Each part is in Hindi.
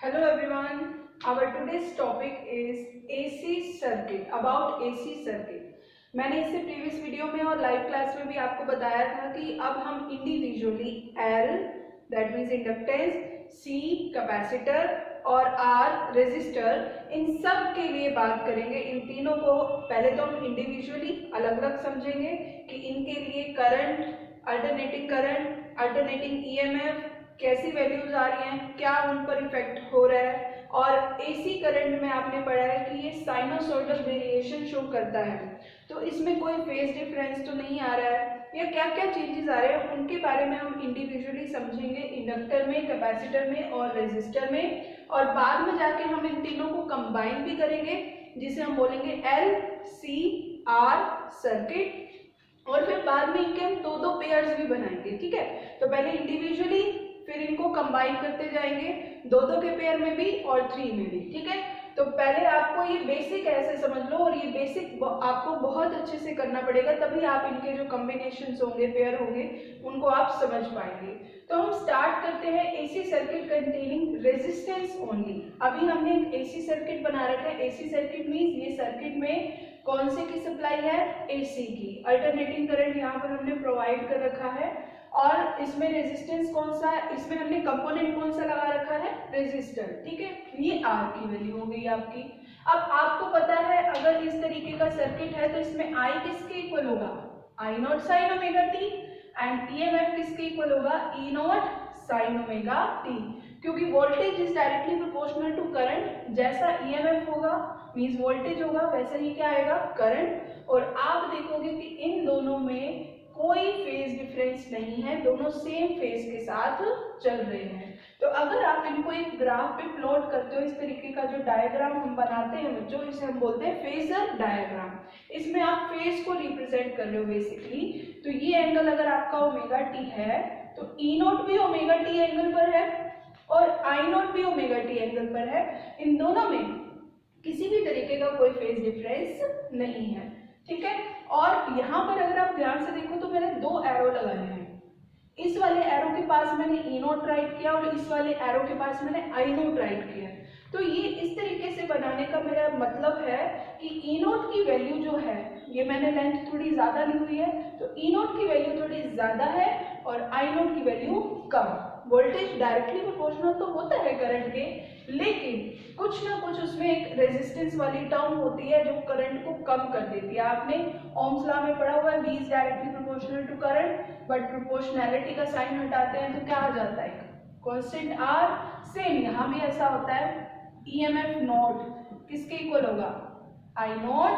Hello everyone. Our today's topic is AC circuit. About AC circuit. मैंने इससे प्रीवियस वीडियो में और लाइव क्लास में भी आपको बताया था कि अब हम individually L that means inductance, C capacitor और R रेजिस्टर, इन सब के लिए बात करेंगे। इन तीनों को पहले तो हम इंडिविजुअली अलग अलग समझेंगे कि इनके लिए करंट, अल्टरनेटिंग ईएमएफ कैसी वैल्यूज आ रही हैं, क्या उन पर इफेक्ट हो रहा है। और एसी करंट में आपने पढ़ा है कि ये साइनोसॉइडल वेरिएशन शो करता है, तो इसमें कोई फेज डिफरेंस तो नहीं आ रहा है, या क्या क्या चेंजेस आ रहे हैं उनके बारे में हम इंडिविजुअली समझेंगे, इंडक्टर में, कैपेसिटर में और रेजिस्टर में। और बाद में जाके हम इन तीनों को कंबाइन भी करेंगे, जिसे हम बोलेंगे एल सी आर सर्किट। और फिर बाद में इनके हम दो दो पेयर्स भी बनाएंगे, ठीक है। तो पहले इंडिविजुअली, फिर इनको कंबाइन करते जाएंगे, दो दो के पेयर में भी और थ्री में भी, ठीक है। तो पहले आपको ये बेसिक ऐसे समझ लो, और ये बेसिक आपको बहुत अच्छे से करना पड़ेगा, तभी आप इनके जो कॉम्बिनेशंस होंगे, पेयर होंगे, उनको आप समझ पाएंगे। तो हम स्टार्ट करते हैं AC circuit containing resistance only. अभी हमने एक एसी सर्किट बना रखा है। एसी सर्किट मींस ये सर्किट में कौन से की सप्लाई है, एसी की। अल्टरनेटिंग करंट यहाँ पर हमने प्रोवाइड कर रखा है, और इसमें रेजिस्टेंस कौन सा है, इसमें हमने कंपोनेंट कौन सा लगा रखा है, रेजिस्टर, ठीक है। ये आर की वैल्यू हो गई आपकी। अब आपको पता है अगर इस तरीके का सर्किट है तो इसमें आई किसके इक्वल होगा, I not sine omega t, and EMF किसके इक्वल होगा, E not sine omega t, क्योंकि voltage is directly proportional to current. जैसा ईएमएफ होगा मींस वोल्टेज होगा, वैसा ही क्या आएगा, करंट। और आप देखोगे कि इन दोनों में कोई फेज डिफरेंस नहीं है, दोनों सेम फेज के साथ चल रहे हैं। तो अगर आप इनको एक ग्राफ पे प्लॉट करते हो, इस तरीके का जो डायग्राम हम बनाते हैं बच्चों, इसे हम बोलते हैं फेजर डायग्राम। इसमें आप फेज को रिप्रेजेंट कर रहे हो बेसिकली। तो ये एंगल अगर आपका ओमेगा टी है तो ई नॉट भी ओमेगा टी एंगल पर है और आई नॉट भी ओमेगा टी एंगल पर है। इन दोनों में किसी भी तरीके का कोई फेज डिफरेंस नहीं है, ठीक है। और यहाँ पर अगर आप ध्यान से देखो तो मैंने दो एरो लगाए हैं। इस वाले एरो के पास मैंने ई नोट राइट किया और इस वाले एरो के पास मैंने आई नोट राइट किया। तो ये इस तरीके से बनाने का मेरा मतलब है कि ई नोट की वैल्यू जो है, ये मैंने लेंथ थोड़ी ज्यादा ली हुई है, तो ई नोट की वैल्यू थोड़ी ज्यादा है और आई नोट की वैल्यू कम। वोल्टेज डायरेक्टली प्रोपोर्शनल तो होता है करंट के, लेकिन कुछ ना कुछ उसमें एक रेजिस्टेंस वाली टर्म होती है जो करंट को कम कर देती है। आपने ओम्स लॉ में पढ़ा हुआ है, V is directly proportional to current, but proportionality का साइन हटाते हैं तो क्या आ जाता है, कांस्टेंट R। सेम यहाँ भी ऐसा होता है, EMF नोट किसके इक्वल होगा, I नोट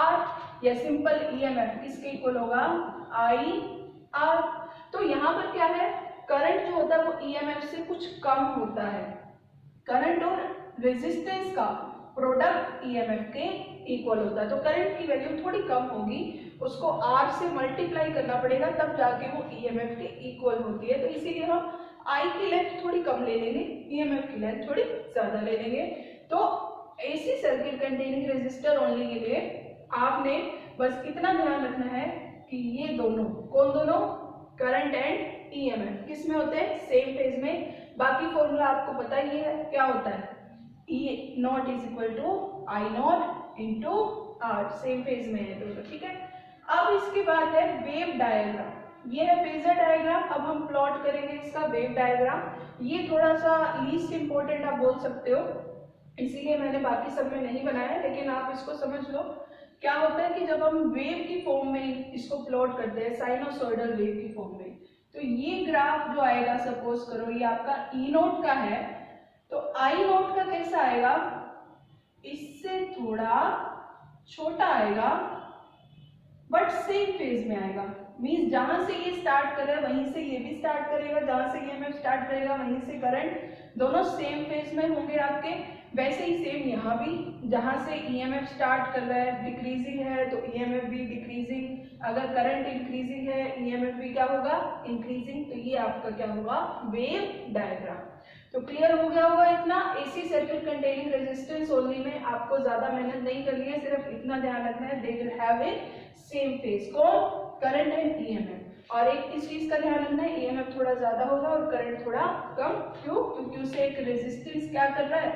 R, या सिंपल EMF किसके इक्वल होगा, I R। तो यहाँ पर क्या है, करंट जो होता है वो EMF से कुछ कम होता है। करंट और रेजिस्टेंस का प्रोडक्ट EMF के इक्वल होता है, तो करंट की वैल्यू थोड़ी कम होगी, उसको R से मल्टीप्लाई करना पड़ेगा तब जाके वो EMF के इक्वल होती है। तो इसीलिए हम I की लेंथ थोड़ी कम ले लेंगे, EMF की लेंथ थोड़ी ज्यादा ले लेंगे। तो AC circuit containing resistor only के लिए आपने बस इतना ध्यान रखना है कि ये दोनों, कौन दोनों, करंट एंड EMF किस में होते हैं, सेम फेज में। बाकी फॉर्मूला आपको पता ही है, क्या होता है, E nought is equal to I nought into R, same phase में है दोनों, ठीक है। अब इसके बाद है वेव डायग्राम। ये है फेजर डायग्राम। अब हम प्लॉट करेंगे इसका वेव डायग्राम। ये थोड़ा सा लीस्ट इंपॉर्टेंट आप बोल सकते हो, इसीलिए मैंने बाकी सब में नहीं बनाया, लेकिन आप इसको समझ लो। क्या होता है कि जब हम वेव की फॉर्म में इसको प्लॉट करते हैं, साइनोसॉइडल वेव की फॉर्म में, तो ये ग्राफ जो आएगा, सपोज करो ये आपका ई नोट का है, तो आई नोट का कैसा आएगा, इससे थोड़ा छोटा आएगा बट सेम फेज में आएगा। मींस जहां से ये स्टार्ट कर रहा है वहीं से ये भी स्टार्ट करेगा, जहां से EMF स्टार्ट करेगा वहीं से करंट, दोनों सेम फेज में होंगे आपके। वैसे ही सेम यहाँ भी, जहां से EMF स्टार्ट कर रहा है डिक्रीजिंग है तो EMF भी डिक्रीजिंग, अगर करंट इंक्रीजिंग है EMF भी क्या होगा, इंक्रीजिंग। तो ये आपका क्या होगा, वेव डायग्राम। तो क्लियर हो गया होगा इतना। AC circuit containing resistance only में आपको ज्यादा मेहनत नहीं करनी है, सिर्फ इतना ध्यान रखना है, they will have a same phase, कौन, करंट एंड EMF। और एक इस चीज का ध्यान रखना है, EMF थोड़ा ज्यादा होगा और करंट थोड़ा कम, क्यों, क्योंकि कि उससे एक रेजिस्टेंस क्या कर रहा है,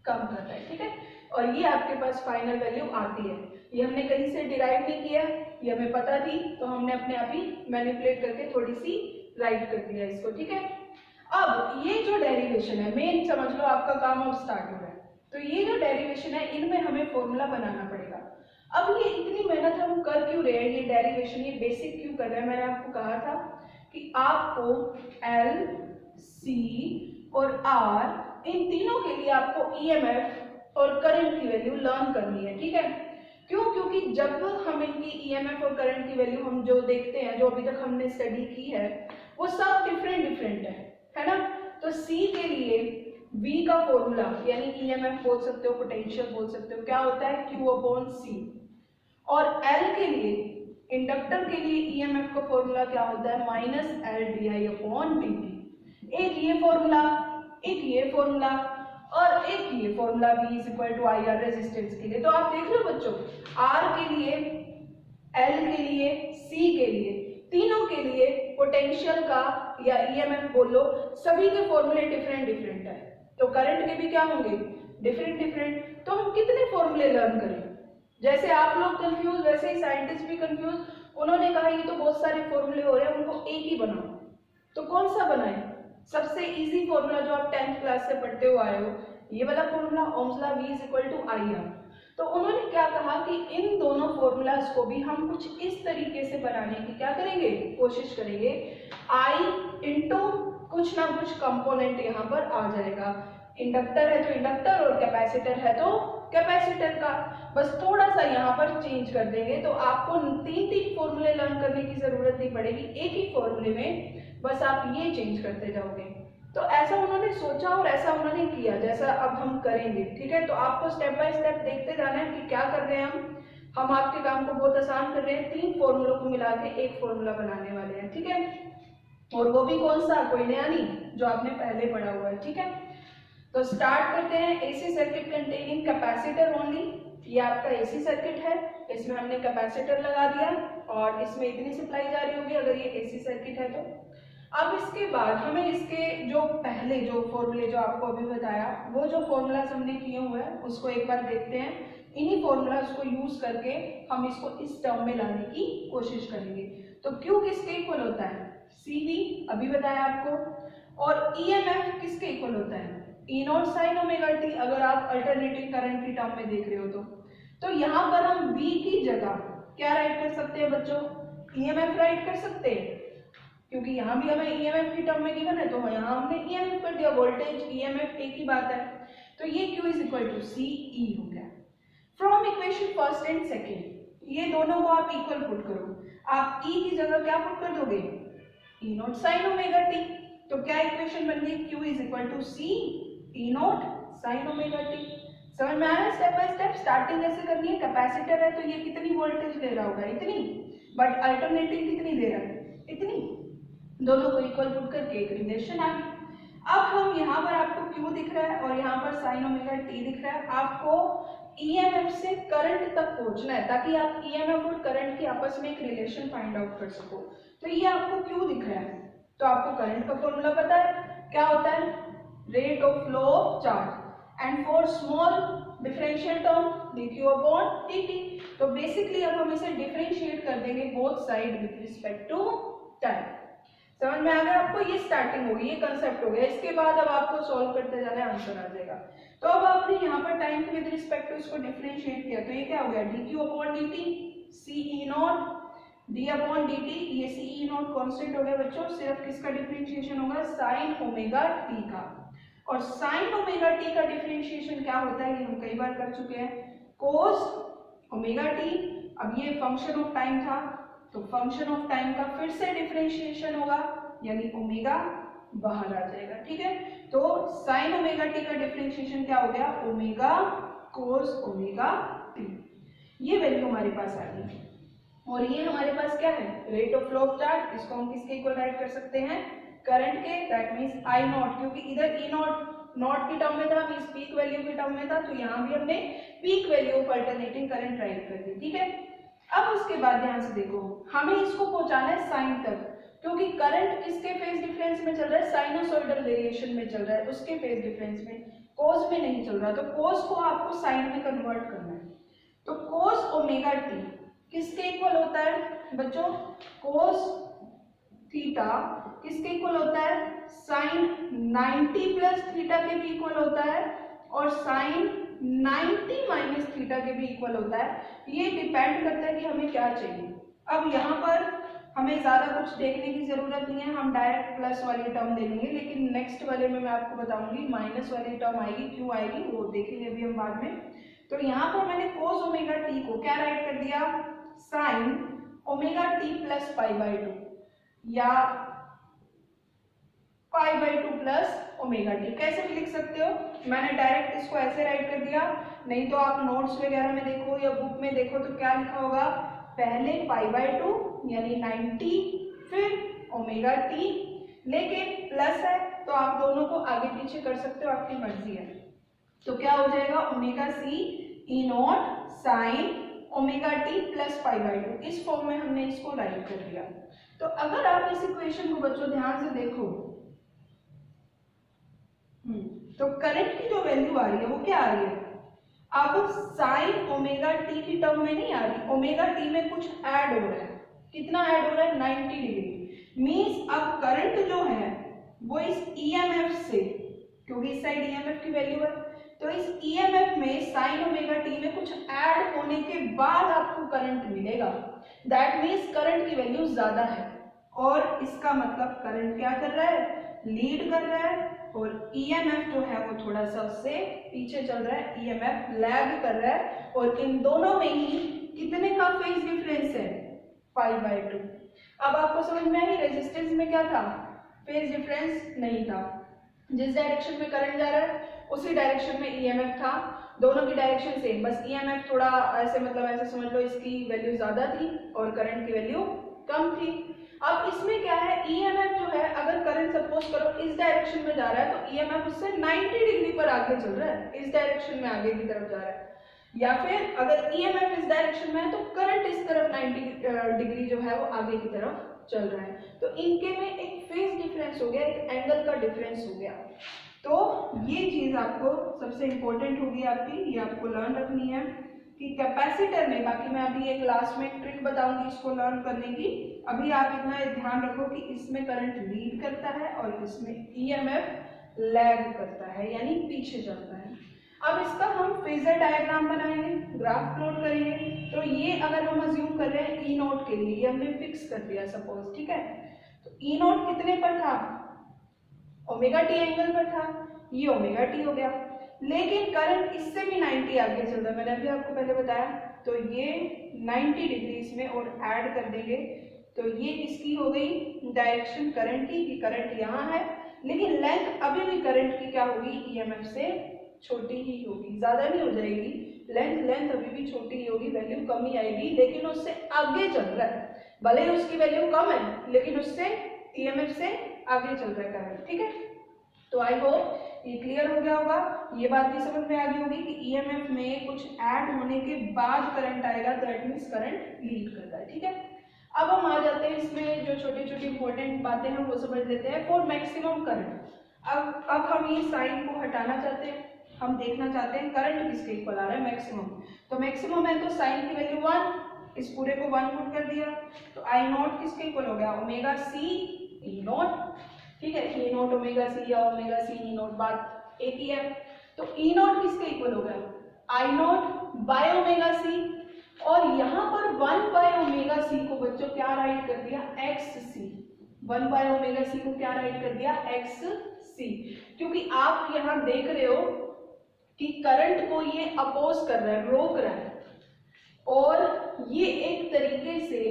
कम कर रहा है, ठीक है। और ये आपके पास फाइनल वैल्यू आती है। ये हमने कहीं से डिराइव नहीं किया, ये हमें पता थी तो हमने अपने आप ही मैनिपुलेट करके थोड़ी सी राइट कर दिया इसको, ठीक है। अब ये जो डेरिवेशन है मेन समझ लो आपका काम अब स्टार्ट हो रहा है। तो ये जो डेरिवेशन है इनमें हमें फॉर्मूला बनाना पड़ेगा। अब ये इतनी मेहनत हम कर क्यों रहे हैं, ये डेरिवेशन ये बेसिक क्यों कर रहे हैं। मैंने आपको कहा था कि आपको एल, सी और आर इन तीनों के लिए आपको ईएमएफ और करंट की वैल्यू लर्न करनी है, ठीक है। क्यों, क्योंकि जब हम इनकी ईएमएफ और करंट की वैल्यू हम जो देखते हैं, जो अभी तक हमने स्टडी की है, वो सब डिफरेंट डिफरेंट है ना। तो सी के लिए V का फॉर्मूला यानी ईएमएफ बोल सकते हो, पोटेंशियल बोल सकते हो, क्या होता है Q/C। और L के लिए इंडक्टर के लिए ईएमएफ का फॉर्मूला क्या होता है -LdI/dt। एक ये फॉर्मूला, एक ये फॉर्मूला और एक ये फॉर्मूला V = IR रेजिस्टेंस के लिए। तो आप देख रहे हो बच्चों, R के लिए, L के लिए, C के लिए, तीनों के लिए पोटेंशियल का या ईएमएफ बोलो, सभी के फॉर्मूले डिफरेंट डिफरेंट है। तो करंट के भी क्या होंगे, डिफरेंट डिफरेंट। तो हम कितने फॉर्मूले लर्न करें, जैसे आप लोग कंफ्यूज वैसे ही साइंटिस्ट भी कंफ्यूज। उन्होंने कहा ये तो बहुत सारे फॉर्मूले हो रहे हैं, उनको एक ही बनाओ। तो कौन सा बनाए, सबसे इजी फॉर्मूला जो आप 10th क्लास से पढ़ते हुए आए हो, ये वाला formula Ohm's law V = IR। तो उन्होंने क्या कहा कि इन दोनों फॉर्मूलाज को भी हम कुछ इस तरीके से बनाने की क्या करेंगे, कोशिश करेंगे। I इंटू कुछ ना कुछ कंपोनेंट यहाँ पर आ जाएगा। इंडक्टर है तो इंडक्टर और कैपेसिटर है तो कैपेसिटर का, बस थोड़ा सा यहाँ पर चेंज कर देंगे। तो आपको तीन फॉर्मूले लर्न करने की जरूरत नहीं पड़ेगी, एक ही फॉर्मूले में बस आप ये चेंज करते जाओगे। तो ऐसा उन्होंने सोचा और ऐसा उन्होंने किया, जैसा अब हम करेंगे, ठीक है। तो आपको स्टेप बाय स्टेप देखते जाना है कि क्या कर रहे हैं हम आपके काम को बहुत आसान कर रहे हैं। 3 फॉर्मूलों को मिला के एक फॉर्मूला बनाने वाले हैं, ठीक है। और वो भी कौन सा, कोई नया नहीं, जो आपने पहले पढ़ा हुआ है, ठीक है। तो स्टार्ट करते हैं। AC circuit containing capacitor only. ये आपका एसी सर्किट है, इसमें हमने कैपेसिटर लगा दिया और इसमें इतनी सप्लाई जा रही होगी अगर ये एसी सर्किट है तो। अब इसके बाद हमें इसके जो पहले जो फॉर्मूले जो आपको अभी बताया, वो जो फॉर्मूलाज हमने किए हुए हैं उसको एक बार देखते हैं। इन्हीं फॉर्मूलाज को यूज करके हम इसको इस टर्म में लाने की कोशिश करेंगे। तो Q किसके इक्वल होता है, CV अभी बताया आपको। और EMF किसके इक्वल होता है, E0 sin ω-t, अगर आप अल्टरनेटिंग करंट की टर्म में देख रहे हो तो यहाँ पर हम V की जगह क्या राइट कर सकते हैं बच्चों, EMF राइट कर सकते हैं, क्योंकि यहाँ भी हमें EMF की टर्म में गिवन है तो यहाँ हमने EMF कर दिया। वोल्टेज EMF एक ही बात है। तो ये Q = CE हो गया। From equation first and second ये दोनों को आप इक्वल पुट करो। आप E की जगह क्या पुट कर दोगे, E0 sin ω-t। तो क्या इक्वेशन बन गई, Q = C E0 sin ω-t। समझ में आ रहा है स्टेप बाय स्टेप। स्टार्टिंग कैसे करनी है, कैपेसिटर है तो ये कितनी वोल्टेज दे रहा होगा, इतनी, बट अल्टरनेटिंग कितनी दे रहा है, इतनी। दोनों को इक्वल पुट करके एक रिलेशन आ गई। अब हम यहाँ पर आपको Q दिख रहा है और यहाँ पर sin ω-t दिख रहा है। आपको EMF से करंट तक पहुंचना है ताकि आप EMF और करंट की आपस में एक रिलेशन फाइंड आउट कर सको। तो ये आपको Q दिख रहा है तो आपको करंट का फॉर्मूला पता है, क्या होता है, rate of flow of charge, and for small differential term dQ/dt। तो बेसिकली अब हम इसे डिफरेंशिएट कर देंगे both side with respect to time. समझ में आ गया आपको, ये स्टार्टिंग होगी, ये कंसेप्ट हो गया। इसके बाद अब आपको सॉल्व करते जाना है, आंसर आ जाएगा। तो अब आपने यहाँ पर टाइम के विद रिस्पेक्ट टू इसको डिफरेंशिएट किया तो ये क्या हो गया, dQ/dt CE0 d/dt। ये CE0 कांस्टेंट हो गया बच्चों, सिर्फ किसका डिफरेंशिएशन होगा, sin ω-t का। और sin ω-t का डिफरेंशिएशन क्या होता है, ये हम कई बार कर चुके हैं, cos ω-t। अब ये फंक्शन ऑफ टाइम था तो फंक्शन ऑफ टाइम का फिर से डिफरेंशिएशन होगा यानी ओमेगा बाहर आ जाएगा, ठीक है। तो sin ω-t का डिफरेंशिएशन क्या हो गया, ओमेगा cos ω-t। ये वैल्यू हमारे पास आ गई और ये हमारे पास क्या है, rate of flow of charge. इसको हम किसके इक्वल राइट कर सकते हैं, करंट के, दैट मींस I0, क्योंकि इधर E0 नॉट की टर्म में था, मींस पीक वैल्यू की टर्म में था, तो यहाँ भी हमने peak value of alternating current right कर दी, ठीक है। अब उसके बाद ध्यान से देखो, हमें इसको पहुंचाना है साइन तक, क्योंकि करंट किसके फेज डिफरेंस में चल रहा है, साइनोसॉइडल वेरिएशन में चल रहा है, उसके फेज डिफरेंस में, कोस में नहीं चल रहा। तो कोस को आपको साइन में कन्वर्ट करना है। तो कोस ओमेगा टी किसके इक्वल होता है बच्चों, कोस थीटा किसके इक्वल होता है, साइन 90 प्लस थीटा के भी इक्वल होता है और साइन 90 माइनस थीटा के भी इक्वल होता है। ये डिपेंड करता है कि हमें क्या चाहिए। अब यहाँ पर हमें ज्यादा कुछ देखने की जरूरत नहीं है, हम डायरेक्ट प्लस वाली टर्म ले लेंगे, लेकिन नेक्स्ट वाले में मैं आपको बताऊंगी माइनस वाली टर्म आएगी, क्यों आएगी वो देखेंगे अभी हम बाद में। तो यहाँ पर मैंने कोस ओमेगा टी को क्या राइट कर दिया, sign omega T plus pi by 2 या पाई बाई 2 प्लस ओमेगा टी, कैसे भी लिख सकते हो। मैंने डायरेक्ट इसको ऐसे राइट कर दिया, नहीं तो आप नोट्स वगैरह में देखो या बुक में देखो तो क्या लिखा होगा, पहले पाई बाई 2 यानी 90 फिर ओमेगा टी, लेकिन प्लस है तो आप दोनों को आगे पीछे कर सकते हो, आपकी मर्जी है। तो क्या हो जाएगा, omega C E not sine omega T plus pi by 2, इस फॉर्म में हमने इसको राइट कर दिया। तो अगर आप इस इक्वेशन को बच्चों ध्यान से देखो, तो करंट की जो वैल्यू आ रही है वो क्या आ रही है, अब साइन ओमेगा टी की टर्म में नहीं आ रही, ओमेगा टी में कुछ ऐड हो रहा है, कितना ऐड हो रहा है, 90 डिग्री। मींस अब करंट जो है वो इस ईएमएफ से, क्योंकि इस साइड ईएमएफ की वैल्यू है, तो इस ईएमएफ में साइन ओमेगा टी में कुछ ऐड होने के बाद आपको करंट मिलेगा। दैट मींस करंट की वैल्यू ज्यादा है और इसका मतलब करंट क्या कर रहा है, लीड कर रहा है, और ईएमएफ जो है वो थोड़ा सा उससे पीछे चल रहा है, ईएमएफ लैग कर रहा है। और इन दोनों में ही कितने का फेज डिफरेंस है, पाई बाई 2। अब आपको समझ में आई रेजिस्टेंस में क्या था, फेज डिफरेंस नहीं था, जिस डायरेक्शन में करंट जा रहा है उसी डायरेक्शन में ईएमएफ था, दोनों की डायरेक्शन सेम, बस ईएमएफ थोड़ा ऐसे मतलब ऐसे समझ लो इसकी वैल्यू ज्यादा थी और करंट की वैल्यू कम थी। अब इसमें क्या है, ईएमएफ जो है अगर करंट सपोज करो इस डायरेक्शन में जा रहा है तो ईएमएफ उससे 90 डिग्री पर आगे चल रहा है, इस डायरेक्शन में आगे की तरफ जा रहा है, या फिर अगर ईएमएफ इस डायरेक्शन में है तो करंट इस तरफ 90 डिग्री जो है वो आगे की तरफ चल रहा है। तो इनके में एक फेज डिफरेंस हो गया, एक एंगल का डिफरेंस हो गया। तो ये चीज आपको सबसे इंपॉर्टेंट होगी आपकी, ये आपको लर्न रखनी है कि कैपेसिटर में, बाकी मैं अभी एक लास्ट में ट्रिक बताऊंगी इसको लर्न करने की, अभी आप इतना ध्यान रखो कि इसमें करंट लीड करता है और इसमें ईएमएफ लैग करता है यानी पीछे चलता है। अब इसका हम फेजर डायग्राम बनाएंगे, ग्राफ प्लॉट करेंगे। तो ये अगर हम अज्यूम कर रहे हैं ई नोट के लिए, ये हमने फिक्स कर दिया सपोज, ठीक है। तो ई नोट कितने पर था, ओमेगा टी एंगल पर था, ये ओमेगा टी हो गया, लेकिन करंट इससे भी 90 आगे चल रहा है, मैंने अभी आपको पहले बताया। तो ये 90 डिग्री इसमें और ऐड कर देंगे, तो ये किसकी हो गई, डायरेक्शन करंट की, कि करंट यहाँ है, लेकिन लेंथ अभी भी करंट की क्या होगी, ईएमएफ से छोटी ही होगी, ज्यादा नहीं हो जाएगी, लेंथ अभी भी छोटी ही होगी, वैल्यू कम ही आएगी, लेकिन उससे आगे चल रहा है, भले ही उसकी वैल्यू कम है लेकिन उससे ईएमएफ से आगे चल रहा है करंट, ठीक है। तो आई होप ये क्लियर हो गया होगा, ये बात भी समझ में आ गई होगी कि ईएमएफ में कुछ ऐड होने के बाद करंट आएगा, दैट मींस करंट लीड करता है, ठीक है। अब हम आ जाते हैं इसमें जो छोटी छोटी इंपॉर्टेंट बातें हैं वो समझ लेते हैं। फॉर मैक्सिमम करंट, अब हम ये साइन को हटाना चाहते हैं, हम देखना चाहते हैं करंट किसके इक्वल आ रहा है, मैक्सिमम। तो मैक्सिमम है तो साइन की वैल्यू 1, इस पूरे को 1 पुट कर दिया, तो आई नॉट किसके इक्वल हो गया, ओमेगा सी ई नॉट, ठीक है। ई नॉट ओमेगा सी या ओमेगा सी ई नॉट बात एक ही है। तो ई नॉट किसके इक्वल हो गया, आई नॉट बाय ओमेगा सी, और यहाँ पर 1 बाय ओमेगा सी को बच्चों क्या राइट कर दिया, X C, 1 by omega C को क्या राइट कर दिया, एक्स सी, क्योंकि आप यहाँ देख रहे हो कि करंट को ये अपोज कर रहा है, रोक रहा है, और ये एक तरीके से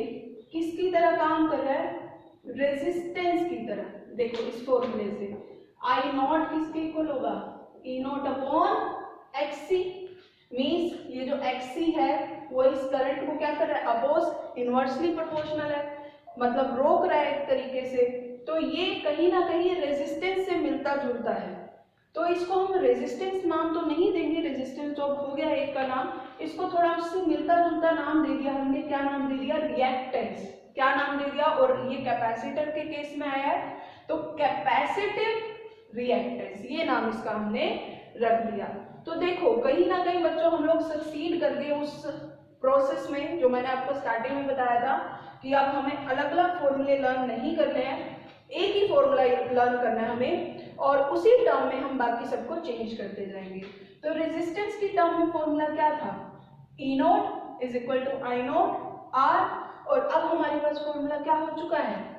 किसकी तरह काम कर रहा है, रेजिस्टेंस की तरह। देखो इस फॉर्मूले से आई नॉट किसके इक्वल होगा, E not upon X C, means ये जो एक्स सी है वो इस करंट को क्या कर रहा है, अपोज, इनवर्सली प्रोपोर्शनल है, मतलब रोक रहा है एक तरीके से। तो ये कहीं ना कहीं रेजिस्टेंस से मिलता जुलता है, तो इसको हम रेजिस्टेंस नाम तो नहीं देंगे, रेजिस्टेंस जो हो गया एक का नाम, इसको थोड़ा उससे मिलता जुलता नाम दे दिया हमने, क्या नाम दे दिया, रिएक्टेंस। क्या नाम दे दिया, और ये कैपेसिटर के केस में आया है तो कैपेसिटिव रिएक्टेंस ये नाम इसका हमने रख दिया। तो देखो कहीं ना कहीं बच्चों हम लोग सक्सीड कर गए उस प्रोसेस में जो मैंने आपको स्टार्टिंग में बताया था कि अब हमें अलग अलग फॉर्मूले लर्न नहीं करने हैं, एक ही फॉर्मूला लर्न करना है हमें, और उसी टर्म में हम बाकी सबको चेंज करते जाएंगे। तो रेजिस्टेंस की टर्म में फॉर्मूला क्या था, E nought is equal to I nought R, और अब हमारे पास फॉर्मूला क्या हो चुका है,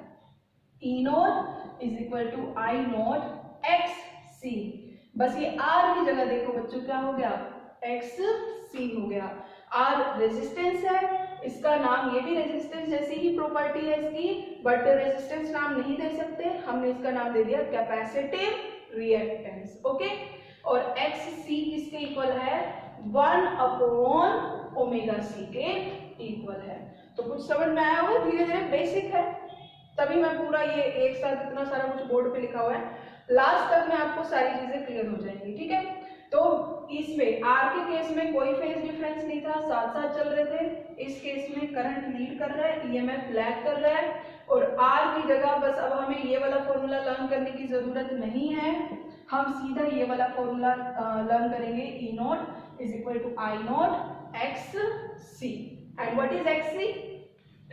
E nought is equal to I nought XC। बस ये R की जगह देखो बच्चों क्या हो गया, XC हो गया। R रेजिस्टेंस है, इसका नाम, ये भी रेजिस्टेंस जैसी ही प्रॉपर्टी है इसकी, बट रेजिस्टेंस नाम नहीं दे सकते, हमने इसका नाम दे दिया कैपेसिटिव रिएक्टेंस। ओके, और XC किसके इक्वल है, 1/ωc के इक्वल है। तो कुछ समझ में आया होगा, धीरे धीरे बेसिक है, तभी मैं पूरा ये एक साथ इतना सारा कुछ बोर्ड पे लिखा हुआ है, लास्ट तक में आपको सारी चीजें क्लियर हो जाएंगी। ठीक है, तो इसमें आर के केस में कोई फेज डिफरेंस नहीं था, साथ साथ चल रहे थे। इस केस में करंट लीड कर रहा है, ईएमएफ लैग कर रहा है, और आर की जगह बस अब हमें ये वाला फॉर्मूला लर्न करने की जरूरत नहीं है, हम सीधा ये वाला फॉर्मूला लर्न करेंगे, E not is equal to I not X C. And what is X C,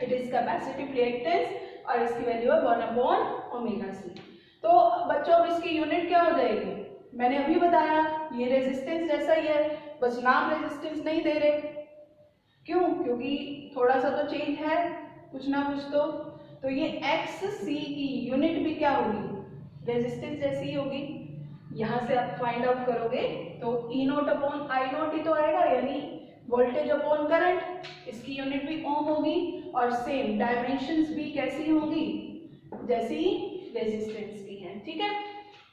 it is capacitive reactance, और इसकी वैल्यू है 1/ωc। तो बच्चों अब इसकी यूनिट क्या हो जाएगी, मैंने अभी बताया ये रेजिस्टेंस जैसा ही है, बस नाम रेजिस्टेंस नहीं दे रहे, क्यों, क्योंकि थोड़ा सा तो चेंज है कुछ ना कुछ। तो ये XC की यूनिट भी क्या होगी, रेजिस्टेंस जैसी ही होगी। यहाँ से आप फाइंड आउट करोगे तो E not upon I not ही तो आएगा, यानी वोल्टेज अपॉन करंट, इसकी यूनिट भी ओम होगी, और सेम डायमेंशंस भी कैसी होंगी, जैसी रेजिस्टेंस की हैं। ठीक है,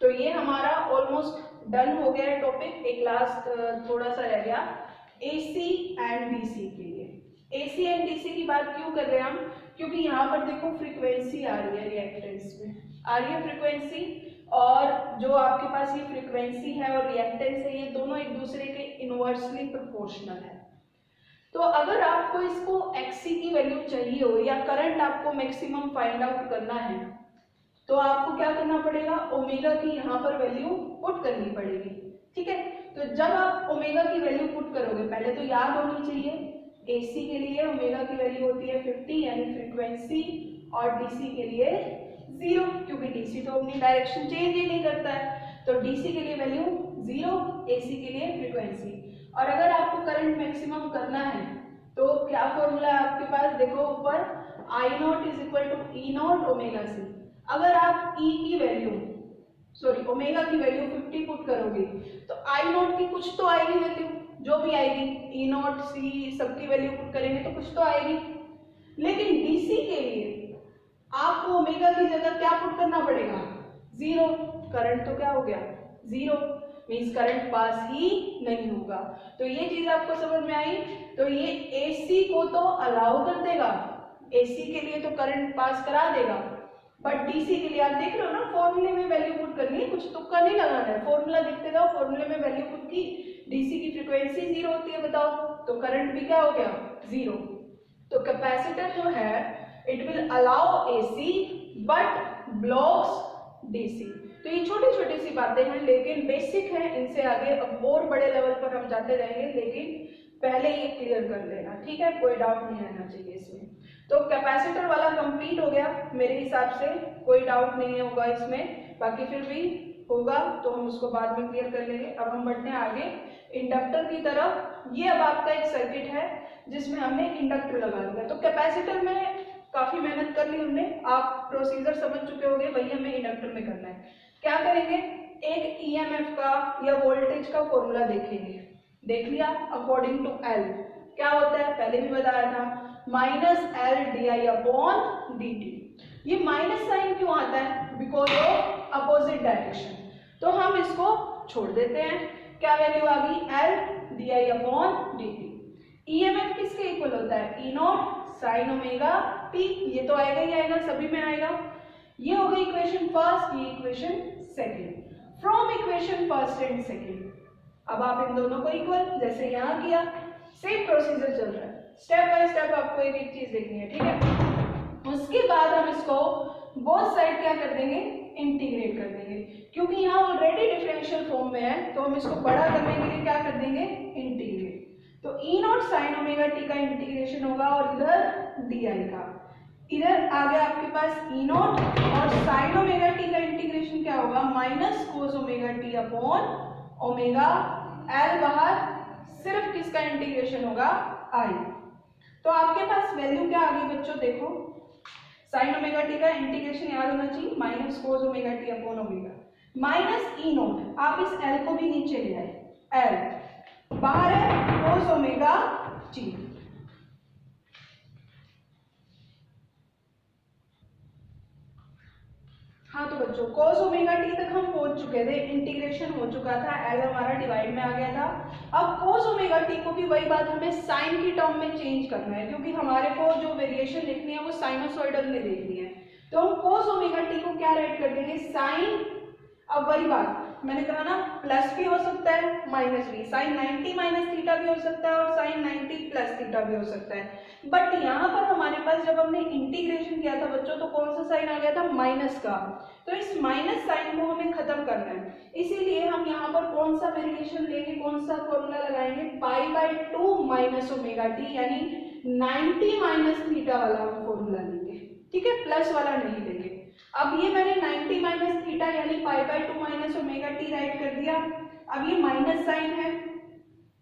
तो ये हमारा ऑलमोस्ट डन हो गया टॉपिक। एक लास्ट थोड़ा सा रह गया, AC एंड DC के लिए। AC एंड DC की बात क्यों कर रहे हैं हम, क्योंकि यहाँ पर देखो फ्रीक्वेंसी आ रही है, रिएक्टेंस में आ रही है फ्रीक्वेंसी, और जो आपके पास ये फ्रीक्वेंसी है और रिएक्टेंस है, ये दोनों एक दूसरे के इनवर्सली प्रोपोर्शनल है। तो अगर आपको इसको XC की वैल्यू चाहिए हो, या करंट आपको मैक्सिमम फाइंड आउट करना है, तो आपको क्या करना पड़ेगा, ओमेगा की यहाँ पर वैल्यू पुट करनी पड़ेगी। ठीक है, तो जब आप ओमेगा की वैल्यू पुट करोगे, पहले तो याद होनी चाहिए AC के लिए ओमेगा की वैल्यू होती है 50 यानी फ्रीक्वेंसी, और DC के लिए 0, क्योंकि DC तो अपनी डायरेक्शन चेंज ही नहीं करता है, तो DC के लिए वैल्यू 0, AC के लिए फ्रीक्वेंसी। और अगर आपको करंट मैक्सिमम करना है तो क्या फॉर्मूला है आपके पास, देखो ऊपर, I nought is equal to E nought omega C। अगर आप E की वैल्यू, सॉरी ओमेगा की वैल्यू 50 पुट करोगे तो I नॉट की कुछ तो आएगी वैल्यू, जो भी आएगी, E नॉट C सबकी वैल्यू पुट करेंगे तो कुछ तो आएगी। लेकिन DC के लिए आपको ओमेगा की जगह क्या पुट करना पड़ेगा, 0, करंट तो क्या हो गया 0, मीन्स करंट पास ही नहीं होगा। तो ये चीज आपको समझ में आई। तो ये AC को तो अलाउ कर देगा, AC के लिए तो करंट पास करा देगा, बट DC के लिए आप देख रहे हो ना, फॉर्मूले में वैल्यू पुट करनी है, कुछ तुक्का नहीं लगाना है, फॉर्मूला लिखते जाओ, फॉर्मूले में वैल्यू पुट की, DC की फ्रीक्वेंसी 0 होती है, बताओ, तो करंट भी क्या हो गया 0। तो कैपेसिटर जो है it will allow AC but blocks DC। तो ये छोटी छोटी सी बातें हैं लेकिन बेसिक हैं, इनसे आगे अब और बड़े लेवल पर हम जाते जाएंगे, लेकिन पहले ये क्लियर कर लेना। ठीक है, कोई डाउट नहीं रहना चाहिए इसमें। तो कैपेसिटर वाला कंप्लीट हो गया मेरे हिसाब से, कोई डाउट नहीं होगा इसमें, बाकी फिर भी होगा तो हम उसको बाद में क्लियर कर लेंगे। अब हम बढ़ते हैं आगे इंडक्टर की तरफ। ये अब आपका एक सर्किट है जिसमें हमने इंडक्टर लगा दिया। तो कैपेसिटर में काफी मेहनत कर ली हमने, आप प्रोसीजर समझ चुके होंगे, वही हमें इंडक्टर में करना है। क्या करेंगे, एक EMF का या वोल्टेज का फॉर्मूला देखेंगे, देख लिया, अकॉर्डिंग टू L क्या होता है पहले भी बताया था, -L/di/dt। ये माइनस साइन क्यों आता है, बिकॉज ऑफ अपोजिट डायरेक्शन। तो हम इसको छोड़ देते हैं, क्या वैल्यू आ गई L/di/dt। EMF किसके इक्वल होता है, E not sine omega t, ये तो आएगा ही आएगा, सभी में आएगा। ये हो गई इक्वेशन फर्स्ट, ये equation second. From equation first and second अब आप इन दोनों को इक्वल, जैसे यहाँ किया, सेम प्रोसीजर चल रहा है, स्टेप बाय स्टेप आपको एक एक चीज देखनी है। ठीक है, उसके बाद हम इसको बोथ साइड क्या कर देंगे, इंटीग्रेट कर देंगे, क्योंकि यहाँ ऑलरेडी डिफरेंशियल फॉर्म में है तो हम इसको बड़ा करने के लिए क्या कर देंगे, इंटीग्रेट। तो ई नॉट साइन ओमेगा टी का इंटीग्रेशन होगा और इधर डी आई का, इधर आ गया आपके पास ई नॉट और साइन ओमेगा टी का इंटीग्रेशन क्या होगा, minus cos omega T upon omega L, बाहर सिर्फ किसका इंटीग्रेशन होगा, आई। तो आपके पास वैल्यू क्या आ गई बच्चों, देखो साइन ओमेगा टी का इंटीग्रेशन याद होना चाहिए, minus cos omega T upon omega, minus E not, आप इस एल को भी नीचे ले आए, एल बाहर है कोस ओमेगा टी। हाँ तो बच्चों cos ओमेगा टी तक हम पहुंच चुके थे, इंटीग्रेशन हो चुका था, एल हमारा डिवाइड में आ गया था। अब cos ओमेगा टी को भी वही बात हमें साइन की टर्म में चेंज करना है, क्योंकि हमारे को जो वेरिएशन लिखनी है वो साइनोसॉइडल में देखनी है। तो हम cos ओमेगा टी को क्या राइट कर देंगे, साइन, अब वही बात मैंने कहा ना, प्लस भी हो सकता है माइनस भी, साइन 90 माइनस थीटा भी हो सकता है और साइन 90 प्लस थीटा भी हो सकता है। बट यहाँ पर हमारे पास जब हमने इंटीग्रेशन किया था बच्चों तो कौन सा साइन आ गया था, माइनस का। तो इस माइनस साइन को हमें खत्म करना है, इसीलिए हम यहाँ पर कौन सा वेरिएशन लेंगे, कौन सा फॉर्मूला लगाएंगे, pi by 2 minus omega T, यानी 90 माइनस थीटा वाला हम फॉर्मूला लेंगे, ठीक है, प्लस वाला नहीं लेंगे। अब ये मैंने 90 माइनस थीटा यानी pi by 2 minus omega T right कर दिया। अब ये माइनस साइन है,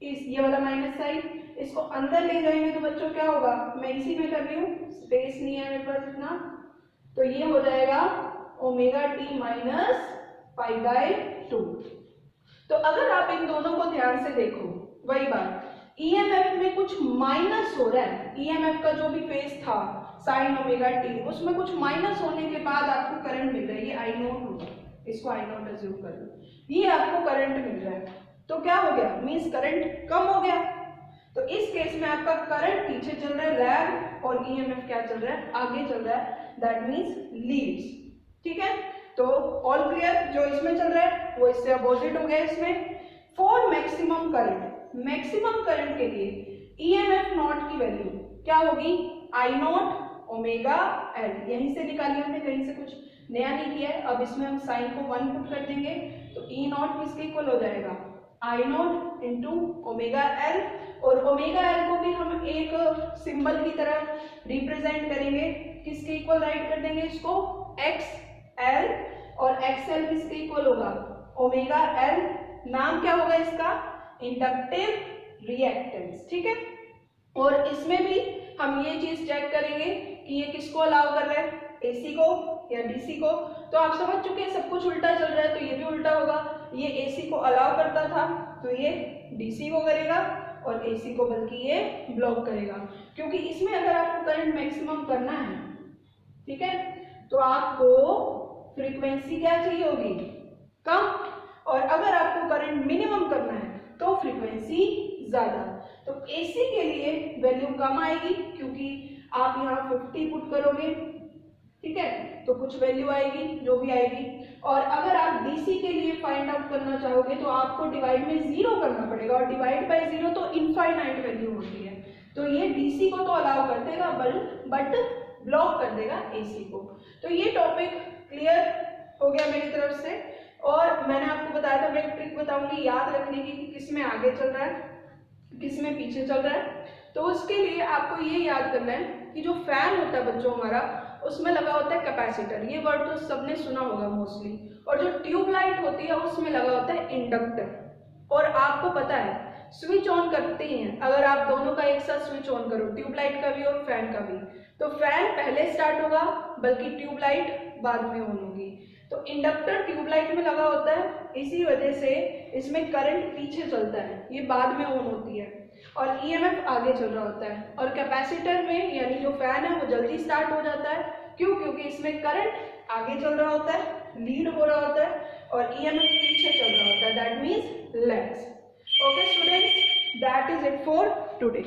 इस ये वाला माइनस साइन, इसको अंदर ले जाएंगे तो बच्चों क्या होगा, मैं इसी में कर रही हूँ, स्पेस नहीं है मेरे पास इतना, तो ये हो जाएगा omega T minus pi by 2। तो अगर आप इन दोनों को ध्यान से देखो, वही बात, ईएमएफ में कुछ माइनस हो रहा है, ईएमएफ का जो भी फेज था साइन ओमेगा टी, उसमें कुछ माइनस होने के बाद आपको करंट मिल रहा है, ये आई नोट होगा, इसको आई नोट अज्यूम कर लो, ये आपको करंट मिल रहा है, तो क्या हो गया, मींस करंट कम हो गया। तो इस केस में आपका करंट पीछे चल रहा है लैग और ईएमएफ क्या चल रहा है, आगे चल रहा है, दैट मींस लीड्स, ठीक है। तो ऑल क्लियर, जो इसमें चल रहा है वो इससे अपोजिट हो गया इसमें। For maximum current, maximum current के लिए ईएमएफ नॉट की वैल्यू क्या होगी, आई नॉट ओमेगा एल, यहीं से निकाली हमने, कहीं से कुछ नया नहीं किया है। अब इसमें हम साइन को 1 पुट कर देंगे तो ई नॉट किसके इक्वल हो जाएगा, आई नॉट इंटू ओमेगा एल, और ओमेगा एल को भी हम एक सिंबल की तरह रिप्रेजेंट करेंगे, किसके इक्वल राइट कर देंगे इसको, एक्स एल, और एक्स एल किसके इक्वल होगा, ओमेगा एल, नाम क्या होगा इसका, इंडक्टिव रिएक्टेंस, ठीक है। और इसमें भी हम ये चीज चेक करेंगे कि ये किसको अलाउ कर रहा है, एसी को या डीसी को। तो आप समझ चुके हैं सब कुछ उल्टा चल रहा है तो ये भी उल्टा होगा, ये एसी को अलाउ करता था तो ये डीसी को करेगा, और एसी को बल्कि ये ब्लॉक करेगा, क्योंकि इसमें अगर आपको करंट मैक्सिमम करना है, ठीक है, तो आपको फ्रीक्वेंसी क्या चाहिए होगी, कम, और अगर आपको करंट मिनिमम करना है तो फ्रीक्वेंसी ज्यादा। तो एसी के लिए वैल्यू कम आएगी क्योंकि आप यहाँ 50 पुट करोगे, ठीक है, तो कुछ वैल्यू आएगी जो भी आएगी। और अगर आप डीसी के लिए फाइंड आउट करना चाहोगे तो आपको डिवाइड में 0 करना पड़ेगा, और डिवाइड बाय 0 तो इनफाइनाइट वैल्यू होती है, तो ये डीसी को तो अलाउ कर देगा बट ब्लॉक कर देगा एसी को। तो ये टॉपिक क्लियर हो गया मेरी तरफ से, और मैंने आपको बताया था, मैं एक ट्रिक बताऊंगी याद रखने की कि किस में आगे चल रहा है किस में पीछे चल रहा है। तो उसके लिए आपको ये याद करना है कि जो फैन होता है बच्चों हमारा, उसमें लगा होता है कैपेसिटर, ये वर्ड तो सबने सुना होगा मोस्टली, और जो ट्यूबलाइट होती है उसमें लगा होता है इंडक्टर। और आपको पता है स्विच ऑन करते ही हैं, अगर आप दोनों का एक साथ स्विच ऑन करो, ट्यूबलाइट का भी और फैन का भी, तो फैन पहले स्टार्ट होगा बल्कि ट्यूबलाइट बाद में ऑन होगी। तो इंडक्टर ट्यूबलाइट में लगा होता है, इसी वजह से इसमें करंट पीछे चलता है, ये बाद में ऑन होती है, और ईएमएफ आगे चल रहा होता है। और कैपेसिटर में यानी जो फैन है वो जल्दी स्टार्ट हो जाता है, क्यों, क्योंकि इसमें करंट आगे चल रहा होता है, लीड हो रहा होता है, और ईएमएफ पीछे चल रहा होता है, that means lags. Okay students, that is it for today.